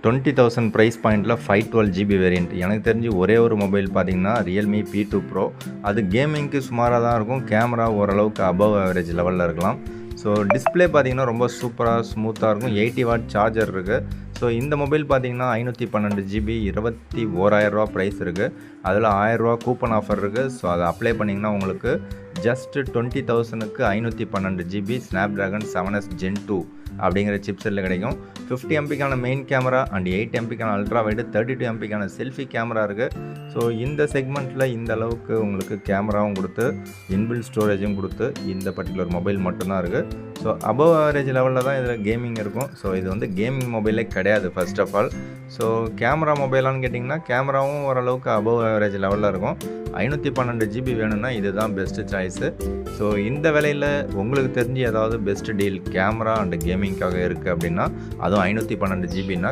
20,000 price பாயிண்டில் 512 GB variant. எனக்கு தெரிஞ்சு ஒரே ஒரு மொபைல் பார்த்தீங்கன்னா Realme P2 Pro. அது கேமிங்க்கு சுமாராக தான் இருக்கும். கேமரா ஓரளவுக்கு அபவ் ஆவரேஜ் லெவலில் இருக்கலாம். ஸோ டிஸ்பிளே பார்த்தீங்கன்னா ரொம்ப சூப்பராக ஸ்மூத்தாக இருக்கும். 80 வாட் சார்ஜர் இருக்குது. ஸோ இந்த மொபைல் பார்த்தீங்கன்னா 512 ஜிபி 21,000 ரூபா ப்ரைஸ் இருக்குது. அதில் 1000 ரூபா கூப்பன் ஆஃபர் இருக்குது. ஸோ அதை அப்ளை பண்ணிங்கன்னா உங்களுக்கு ஜஸ்ட் 20,000க்கு 512 ஜிபி Snapdragon 7S Gen 2 அப்படிங்கிற சிப்செட்டில் கிடைக்கும். 50 எம்பிக்கான மெயின் கேமரா அண்ட் 8 எம்பிக்கான அல்ட்ரா வைடு, 32 எம்பிக்கான செல்ஃபி கேமரா இருக்குது. ஸோ இந்த செக்மெண்ட்டில் இந்த அளவுக்கு உங்களுக்கு கேமராவும் கொடுத்து இன்பில்ட் ஸ்டோரேஜும் கொடுத்து இந்த பர்டிகுலர் மொபைல் மட்டும்தான் இருக்குது. ஸோ அபவ் ஆவரேஜ் லெவலில் தான் இதில் கேமிங் இருக்கும். ஸோ இது வந்து கேமிங் மொபைலே கிடையாது first of all. So camera மொபைலான்னு கேட்டிங்கன்னா கேமராவும் ஓரளவுக்கு அபவ் ஆவரேஜ் லெவலில் இருக்கும். 512 ஜிபி வேணும்னா இதுதான் பெஸ்ட்டு சாய்ஸு. ஸோ இந்த விலையில் உங்களுக்கு தெரிஞ்சு ஏதாவது பெஸ்ட் டீல் கேமரா அண்ட் கேமிங்காக இருக்குது அப்படின்னா, அதுவும் 512 ஜிபின்னா